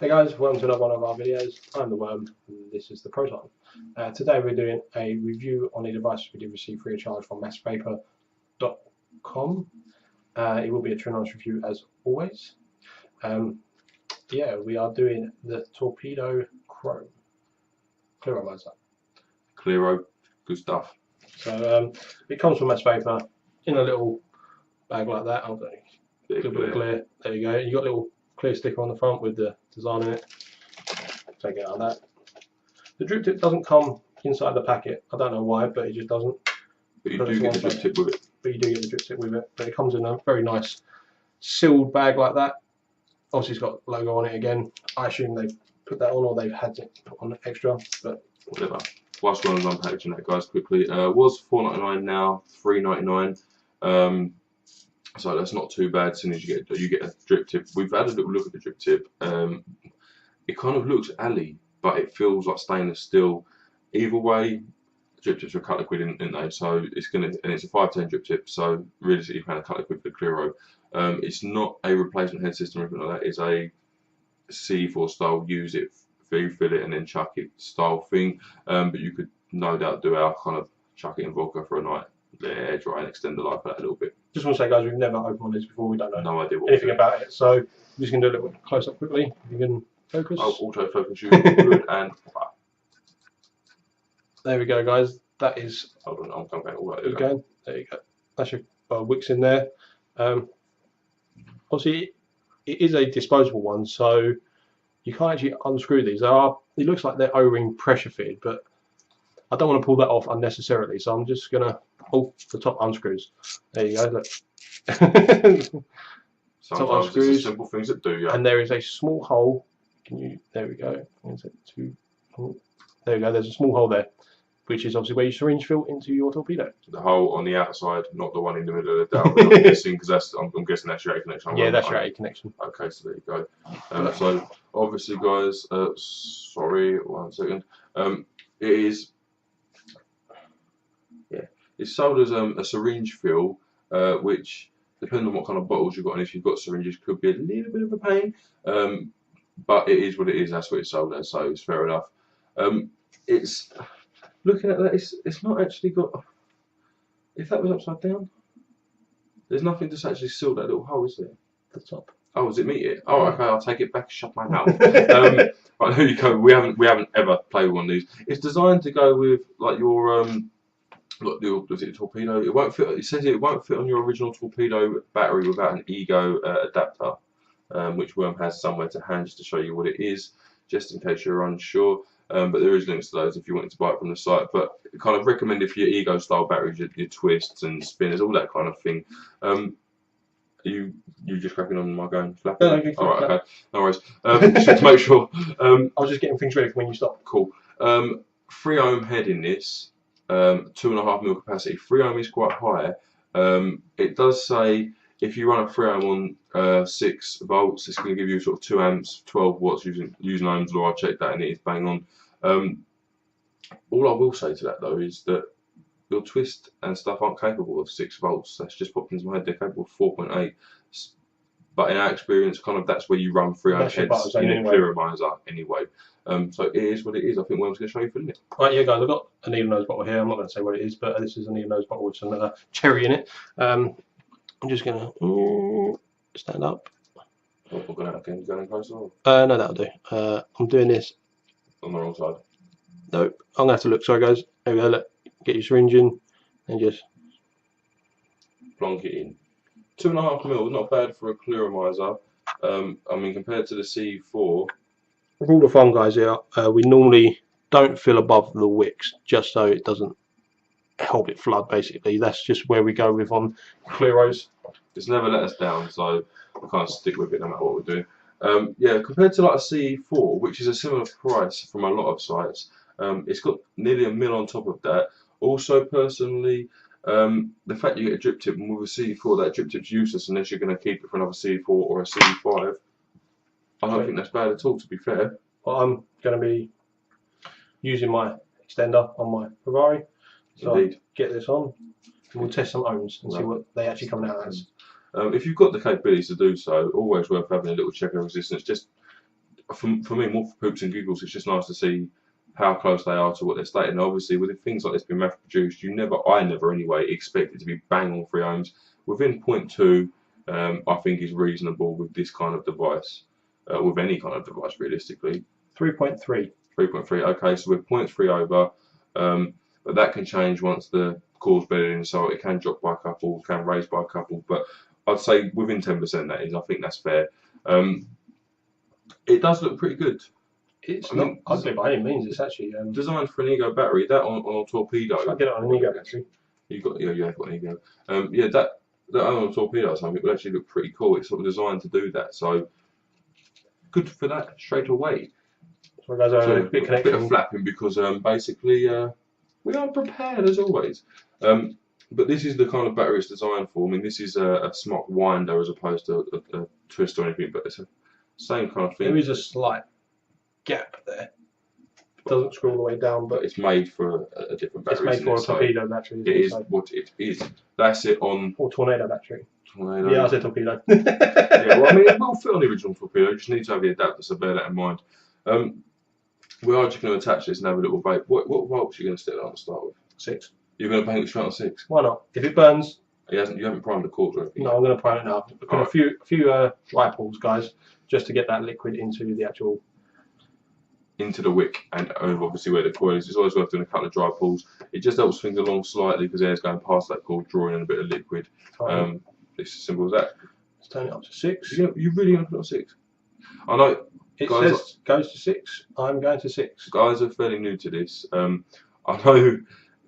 Hey guys, welcome to another one of our videos. I'm the Worm, and this is the Proton. Today we're doing a review on a device we did receive free of charge from MassVapour.com. It will be a Clearomizer review as always. Yeah, we are doing the Torpedo Chrome Clearomizer. Clearo, good stuff. So it comes from MassVapour in a little bag like that. I'll do a little bit of clear. There you go. You got a little clear sticker on the front with the design in it. Take it out of that. The drip tip doesn't come inside the packet. I don't know why, but it just doesn't. But you do get the drip tip with it. But you do get the drip tip with it. But it comes in a very nice sealed bag like that. Obviously, it's got logo on it again. I assume they've put that on, or they've had it put on extra. But whatever. Whilst we're unpackaging that, guys, quickly, was $4.99 now, $3.99. So that's not too bad. As soon as you get a drip tip. We've had a little look at the drip tip. It kind of looks alley, but it feels like stainless steel. Either way, drip tips are cut liquid, aren't they? So it's it's a 510 drip tip. So realistically, you can cut liquid for the Clearo. It's not a replacement head system or anything like that. It's a C4 style. Use it, fill it, and then chuck it style thing. But you could no doubt do our kind of chuck it in vodka for a night, let it air dry, and extend the life of that a little bit. Just want to say, guys, we've never opened one of these before. We don't know anything about it. So I'm just going to do a little close up quickly. You can focus. Oh, auto focus, you good and there we go, guys. That is. Hold on, I'm going all right. There you go. That's your wicks in there. Obviously, it is a disposable one, so you can't actually unscrew these. It looks like they're O-ring pressure fitted, but I don't want to pull that off unnecessarily. So I'm just gonna pull the top unscrews. There you go. Look. Sometimes it's the simple things that do, yeah. And there is a small hole. There we go. There we go. There's a small hole there, which is obviously where you syringe fill into your torpedo. The hole on the outside, not the one in the middle of the dowel. I'm guessing because I'm guessing that's your A connection. Yeah, that's your A connection. Okay, so there you go. So obviously, guys, sorry, 1 second. It is. Yeah, it's sold as a syringe fill, which, depending on what kind of bottles you've got, and if you've got syringes, could be a little bit of a pain. But it is what it is. That's what it's sold as, so it's fair enough. It's looking at that. It's not actually got. If that was upside down, there's nothing to actually seal that little hole, is there? The top. Oh, does it meet it? Oh, okay. I'll take it back. Shut my mouth. Right, there you go. We haven't ever played with one of these. It's designed to go with like your was it a torpedo? It won't fit. It says it won't fit on your original torpedo battery without an ego adapter, which Worm has somewhere to hand just to show you what it is, just in case you're unsure. But there is links to those if you wanted to buy it from the site. But kind of recommended for your ego style batteries, your twists and spinners, all that kind of thing. You just cracking on my going flapping? No, okay, alright, okay, no worries. Just to make sure. I was just getting things ready for when you stop. Cool. 3 ohm head in this, 2.5 mil capacity. 3 ohm is quite high. It does say if you run a 3 ohm on 6 volts, it's going to give you sort of 2 amps, 12 watts using ohms law. I checked that and it is bang on. All I will say to that though is that your twist and stuff aren't capable of 6 volts. That's just popped into my head. They're capable of 4.8. But in our experience, kind of that's where you run 3 ohm heads in a Clearomizer anyway. So it is what it is. I think Worm's going to show you for a minute. Right, yeah, guys, I've got a needle nose bottle here. I'm not going to say what it is, but this is a needle nose bottle with some cherry in it. I'm just going to stand up. We're going to go closer? No, that'll do. I'm doing this on the wrong side. Nope. I'm going to have to look. Sorry, guys. There we go. Look. Get your syringe in and just plonk it in. 2.5 mil, not bad for a Clearomizer. I mean, compared to the C4. Rule of thumb, guys, here, we normally don't fill above the wicks just so it doesn't help it flood, basically. That's just where we go with on Clearos. It's never let us down, so we can't stick with it no matter what we're doing. Yeah, compared to like a C4, which is a similar price from a lot of sites, it's got nearly a mil on top of that. Also, personally, the fact you get a drip tip, and with a C4, that drip tip's useless unless you're going to keep it for another C4 or a C5. I don't think that's bad at all, to be fair. Well, I'm going to be using my extender on my Ferrari. So I'll get this on, and we'll test some ohms and see what they actually come out as. If you've got the capabilities to do so, always worth having a little check of resistance. Just for me, more for poops and giggles, it's just nice to see how close they are to what they're stating. And obviously, with things like this being mass produced, I never anyway expect it to be bang on 3 ohms. Within 0.2, I think is reasonable with this kind of device, with any kind of device realistically. 3.3. 3.3. Okay, so we're 0.3 over, but that can change once the core's bedded in, so it can drop by a couple, can raise by a couple, but I'd say within 10% that is. I think that's fair. It does look pretty good. It's not ugly by any means. It's actually designed for an Ego battery. That on a Torpedo. Should I get it on an Ego battery? You have got an Ego. Yeah, that on a Torpedo, so it would actually look pretty cool. It's sort of designed to do that, so good for that straight away. So guys, a bit of flapping because basically we aren't prepared as always. But this is the kind of battery it's designed for. I mean, this is a smart winder as opposed to a twist or anything, but it's the same kind of thing. There is a slight gap there. It doesn't screw all the way down, but it's made for a different battery. It's made for a Torpedo battery. It is what it is. That's it on. Or Tornado battery. Tornado. Yeah, I said Torpedo. Yeah, well, I mean, it will fit on the original Torpedo. You just need to have the adapter, so bear that in mind. We are just going to attach this and have a little vape. What volts are you going to stick that on to start with? 6. You're going to paint it straight on 6? Why not? If it burns. You haven't primed the cord or anything? No, I'm going to prime it now. I've got a few dry pulls, guys, just to get that liquid into the actual. Into the wick and obviously where the coil is. It's always worth doing a couple of dry pulls. It just helps things along slightly because air's going past that cord, drawing in a bit of liquid. It's as simple as that. Let's turn it up to 6. You really going to put it on 6? I know. It says goes to 6. I'm going to 6. Guys are fairly new to this. I know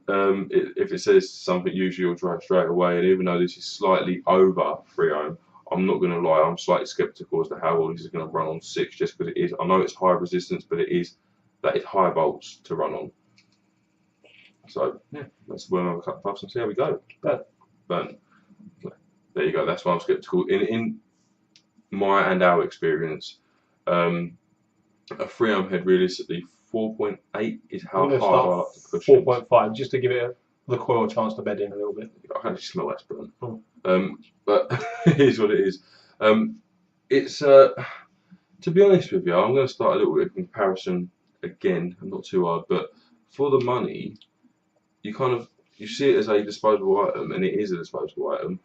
if it says something, usually you'll try straight away. And even though this is slightly over 3 ohm, I'm not going to lie, I'm slightly sceptical as to how well this is going to run on 6, just because it is. I know it's high resistance, but that is high volts to run on. So yeah, let's burn over a couple of puffs and see how we go. Burn. There you go. That's why I'm sceptical. In my and our experience, a 3 ohm head realistically 4.8 is how hard I like to push 4.5 just to give it the coil a chance to bed in a little bit. I can actually smell that's burnt. But it is what it is. It's to be honest with you, I'm going to start a little bit of comparison again. Not too hard, but for the money, you see it as a disposable item, and it is a disposable item.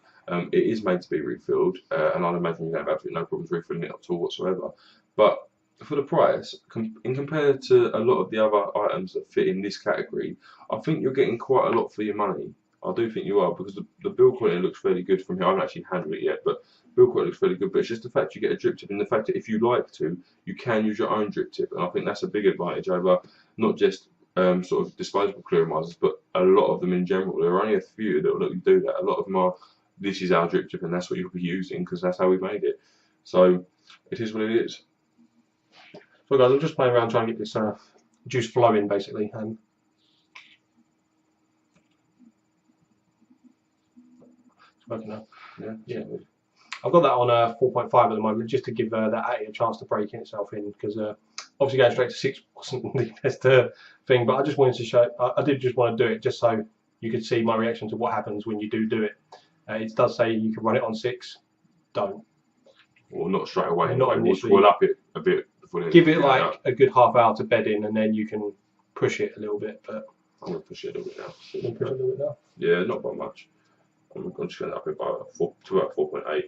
It is made to be refilled, and I'd imagine you have absolutely no problems refilling it at all whatsoever. But for the price, in compared to a lot of the other items that fit in this category, I think you're getting quite a lot for your money. I do think you are, because the build quality looks fairly good from here. I haven't actually handled it yet, but build quality looks fairly good. But it's just the fact you get a drip tip, and the fact that if you like to, you can use your own drip tip, and I think that's a big advantage over not just sort of disposable Clearomizers, but a lot of them in general. There are only a few that will let you do that. A lot of them are, this is our drip tip, and that's what you'll be using because that's how we made it. So it is what it is. So guys, I'm just playing around trying to get this juice flowing, basically. It's working now. Yeah. I've got that on 4.5 at the moment, just to give that ATI a chance to break in itself in, because obviously going straight to 6 wasn't the best thing. But I just wanted to show. I did just want to do it just so you could see my reaction to what happens when you do it. It does say you can run it on 6. Don't. Or not straight away. Not initially. We'll up it a bit. Give it like a good half hour to bed in, and then you can push it a little bit. But I'm going to push it a little bit now. You can push it a little bit now? Yeah, not by much. I'm just going to up it by to about 4.8.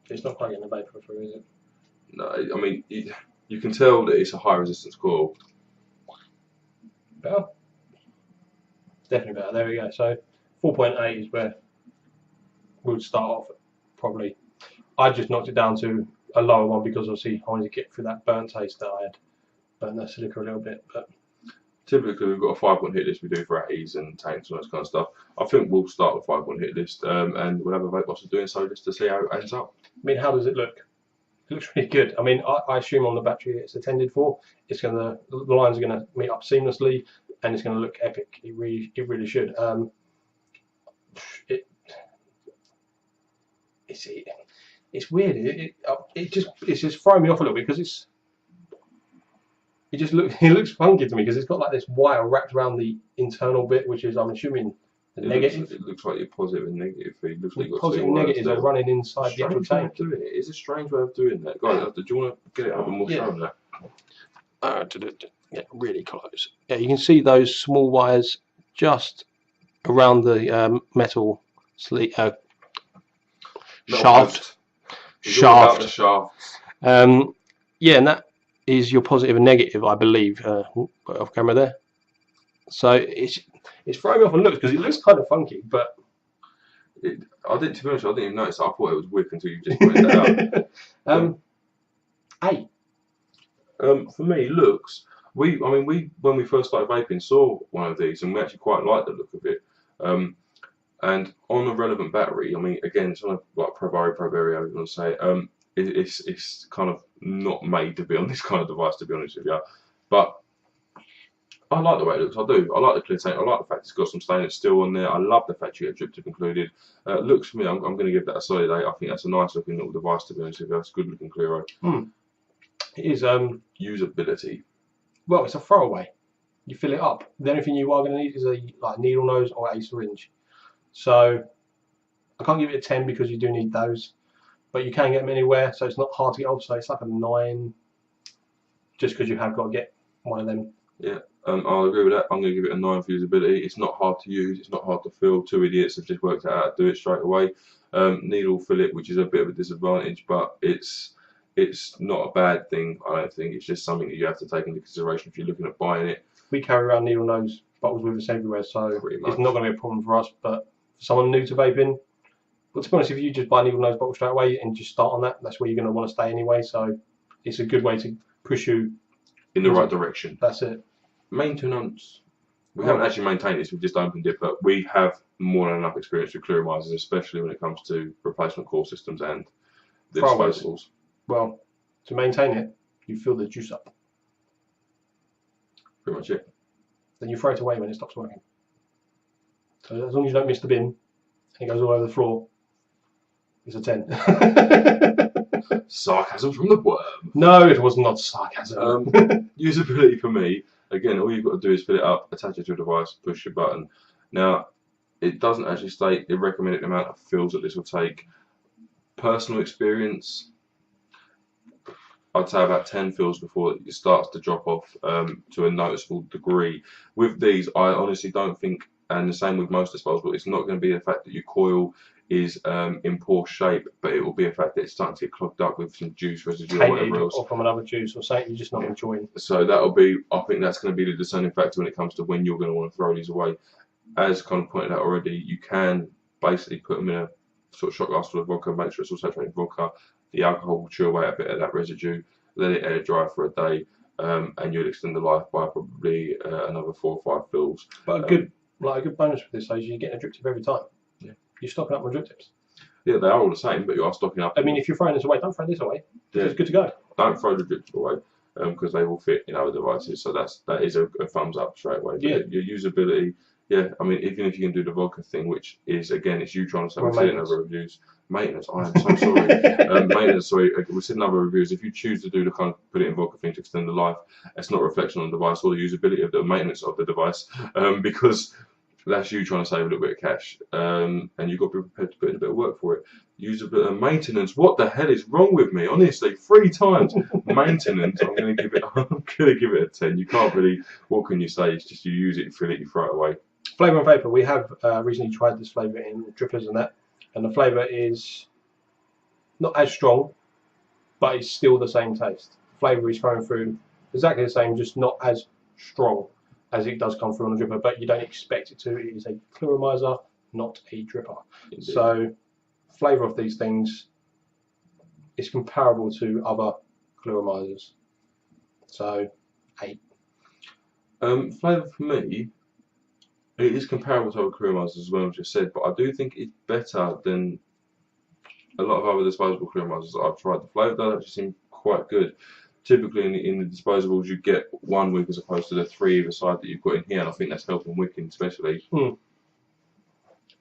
It's not quite getting the vapor through, is it? No, I mean, you can tell that it's a high resistance coil. Better? Definitely better. There we go. So 4.8 is where we would start off probably. I just knocked it down to a lower one because obviously I wanted to get through that burnt taste that I had. Burnt that silica a little bit. But typically we've got a 5-point hit list we do for ATIs and tanks and all that kind of stuff. I think we'll start with 5-point hit list and we'll have a vape whilst doing so just to see how it ends up. I mean, how does it look? It looks really good. I mean, I assume on the battery it's intended for, the lines are going to meet up seamlessly and it's going to look epic. It really should. It's weird. It's just throwing me off a little bit because it looks funky to me because it's got like this wire wrapped around the internal bit, which is, I'm assuming, negative. It looks like your positive and negative feed. Looks like you've got Positive and negatives are running inside the actual tank. Doing it. It's a strange way of doing that, guys. Do you want to get it up and we'll show them that? Yeah, really close. Yeah, you can see those small wires just around the metal shaft. Shaft. The shafts. Yeah, and that is your positive and negative, I believe. Off camera there. So it's throwing me off on looks because it looks kind of funky, but to be honest, I didn't even notice. I thought it was wick until you just pointed that out. 8. For me, looks. When we first started vaping, saw one of these and we actually quite liked the look of it. And on a relevant battery, I mean, again, it's on a like Provario, I'm gonna say, it's kind of not made to be on this kind of device, to be honest with you. But I like the way it looks. I do. I like the clear tank. I like the fact it's got some stainless steel on there. I love the fact you get drip tip included. Looks for me, I'm going to give that a solid 8. I think that's a nice looking little device, to be honest with you. It's a good looking Clearo. It is usability. Well, it's a throwaway. You fill it up. The only thing you are going to need is a needle nose or a syringe. So I can't give it a 10 because you do need those, but you can get them anywhere, so it's not hard to get off. So it's like a 9, just because you have got to get one of them. Yeah, I'll agree with that. I'm going to give it a 9 for usability. It's not hard to use. It's not hard to fill. 2 idiots have just worked out how to do it straight away. Needle fill it, which is a bit of a disadvantage, but it's not a bad thing. I don't think it's just something that you have to take into consideration if you're looking at buying it. We carry around needle nose bottles with us everywhere, so it's not going to be a problem for us. But for someone new to vaping, well, to be honest, if you just buy a needle nose bottle straight away and just start on that, that's where you're going to want to stay anyway. So it's a good way to push you in the right direction. That's it. Maintenance. We haven't actually maintained this, we've just opened it, but we have more than enough experience with Clearomizers, especially when it comes to replacement core systems and the disposables. Well, to maintain it, you fill the juice up. Pretty much it. Then you throw it away when it stops working. So as long as you don't miss the bin and it goes all over the floor, it's a 10. Sarcasm from the worm. No, it was not sarcasm. Usability for me, again, all you've got to do is fill it up, attach it to a device, push your button. Now, it doesn't actually state the recommended amount of fills that this will take. Personal experience, I'd say about 10 fills before it starts to drop off to a noticeable degree. With these, I honestly don't think, and the same with most disposables, it's not going to be the fact that your coil is in poor shape, but it will be a fact that it's starting to get clogged up with some juice residue or whatever else. Or from another juice or something you're just not enjoying. So that'll be, I think that's going to be the discerning factor when it comes to when you're going to want to throw these away. As kind of pointed out already, you can basically put them in a sort of shot glass full of vodka, make sure it's all saturated vodka. The alcohol will chew away a bit of that residue, let it air dry for a day, and you'll extend the life by probably another 4 or 5 fills. But a good bonus with this is you get a drip tip every time. Yeah. You're stocking up on drip tips. Yeah, they are all the same, but you are stocking up. I mean, if you're throwing this away, don't throw this away. Yeah. It's good to go. Don't throw the drip tip away because they will fit in other devices. So that is a thumbs up straight away. But yeah. Your usability. Yeah, I mean, even if you can do the vodka thing, which is, again, it's you trying to say, we've seen other reviews. Maintenance, I am so sorry. Maintenance, sorry, we've seen other reviews. If you choose to do the kind of put it in vodka thing to extend the life, it's not a reflection on the device or the usability of the maintenance of the device, because that's you trying to save a little bit of cash, and you've got to be prepared to put in a bit of work for it. Usability, maintenance, what the hell is wrong with me? Honestly, 3 times. Maintenance, I'm going to give it a 10. You can't really, what can you say? It's just you use it, you fill it, you throw it away. Flavour and Vapour, we have recently tried this flavour in drippers and that, and the flavour is not as strong, but it's still the same taste. Flavour is coming through exactly the same, just not as strong as it does come through on a dripper, but you don't expect it to. It is a Clearomizer, not a dripper. Indeed. So flavour of these things is comparable to other Clearomizers. So 8. Flavour for me, it is comparable to other Clearomizers as well, as just said, but I do think it's better than a lot of other disposable Clearomizers that I've tried. The flavour does actually seem quite good. Typically in the disposables you get 1 wick as opposed to the 3 either side that you've got in here, and I think that's helping wicking especially.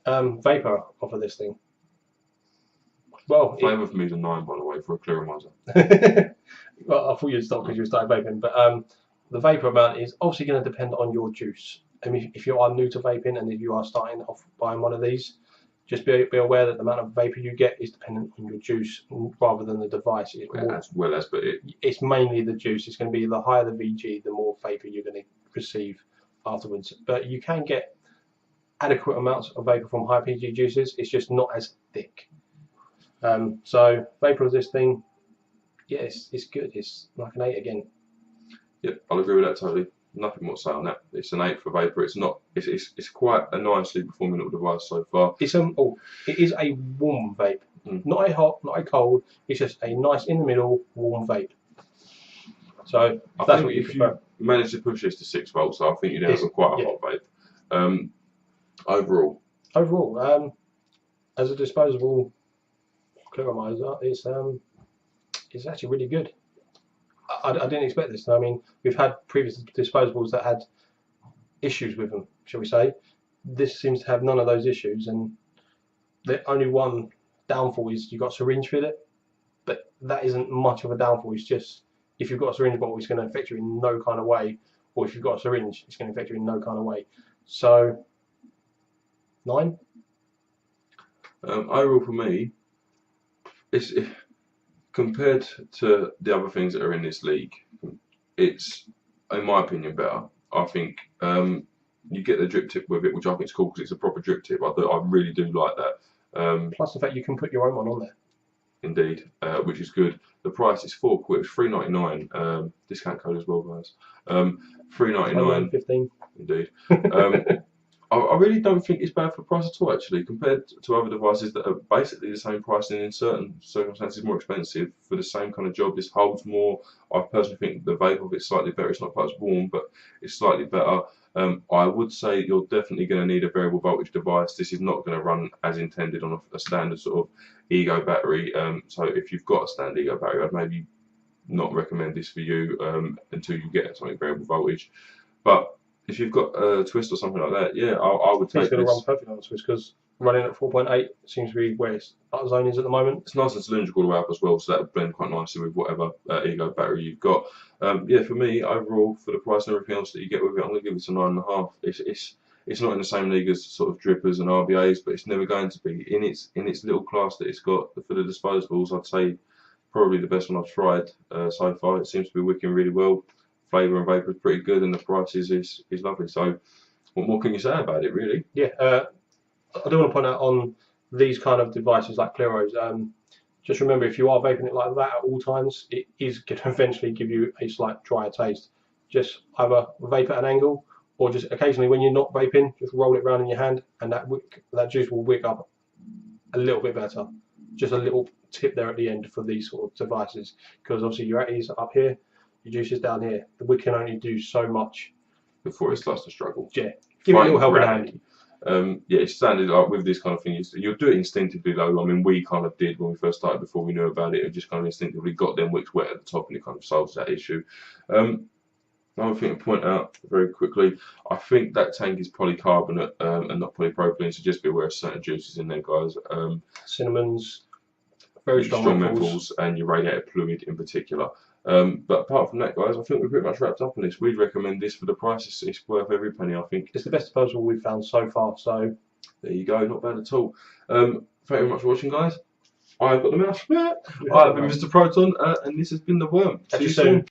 Vapour off of this thing. Well, flavour for me is a 9, by the way, for a Clearomizer. Well, I thought you'd stop because you started vaping, but the vapour amount is obviously going to depend on your juice. I mean, if you are new to vaping and if you are starting off buying one of these, just be aware that the amount of vapor you get is dependent on your juice rather than the device. It's mainly the juice. It's going to be the higher the VG, the more vapor you're going to receive afterwards. But you can get adequate amounts of vapor from high PG juices. It's just not as thick. So vapor of this thing, yes, it's good. It's like an 8 again. Yep, I'll agree with that totally. Nothing more to say on that. It's an 8 for vapor. It's not. It's quite a nicely performing little device so far. It's it is a warm vape, not a hot, not a cold. It's just a nice in the middle warm vape. So that's what you prefer. You manage to push this to 6 volts, so I think you'd have quite a hot vape. Overall, as a disposable Clearomizer, it's actually really good. I didn't expect this. I mean, we've had previous disposables that had issues with them, shall we say. This seems to have none of those issues, and the only one downfall is you've got a syringe fit it, but that isn't much of a downfall. It's just if you've got a syringe bottle, it's going to affect you in no kind of way, or if you've got a syringe, it's going to affect you in no kind of way. So 9. Overall for me, it's compared to the other things that are in this league, it's, in my opinion, better. I think you get the drip tip with it, which I think is cool because it's a proper drip tip. I really do like that. Plus the fact you can put your own one on there. Indeed, which is good. The price is £4. It's £3.99. Discount code as well, guys. £3.99. 15. Indeed. I really don't think it's bad for the price at all, actually, compared to other devices that are basically the same price and in certain circumstances more expensive for the same kind of job. This holds more. I personally think the vape of it's slightly better. It's not quite as warm, but it's slightly better. I would say you're definitely going to need a variable voltage device. This is not going to run as intended on a standard sort of ego battery. So if you've got a standard ego battery, I'd maybe not recommend this for you until you get something variable voltage. But if you've got a twist or something like that, yeah, I would take this. It's going to run perfectly on the twist because running at 4.8 seems to be where its zone is at the moment. It's nice and cylindrical all the way up as well, so that would blend quite nicely with whatever ego battery you've got. Yeah, for me, overall, for the price and everything else that you get with it, I'm going to give it a 9.5. It's not in the same league as sort of drippers and RBAs, but it's never going to be. In its little class that it's got for the disposables, I'd say probably the best one I've tried so far. It seems to be working really well. Flavour and vapor is pretty good, and the price is lovely. So, what more can you say about it, really? Yeah, I do want to point out on these kind of devices like Clearos, just remember if you are vaping it like that at all times, it is going to eventually give you a slight drier taste. Just either vape at an angle, or just occasionally when you're not vaping, just roll it around in your hand, and that juice will wick up a little bit better. Just a little tip there at the end for these sort of devices, because obviously your atties are up here. Your juice is down here. The wick can only do so much before it starts to struggle. Yeah, give it a little helping hand. Yeah, it's standard like with this kind of thing. You'll do it instinctively though. I mean, we kind of did when we first started before we knew about it. It just kind of instinctively got them wicks wet at the top, and it kind of solves that issue. Another thing to point out very quickly, I think that tank is polycarbonate and not polypropylene, so just be aware of certain juices in there, guys. Cinnamons, very strong metals, and your radiator fluid in particular. But apart from that, guys, I think we're pretty much wrapped up on this. We'd recommend this for the price. It's worth every penny, I think. It's the best disposable we've found so far, so there you go, not bad at all. Thank you very much for watching, guys. I've got the mouse. I've been Mr. Proton, and this has been The Worm. See you soon.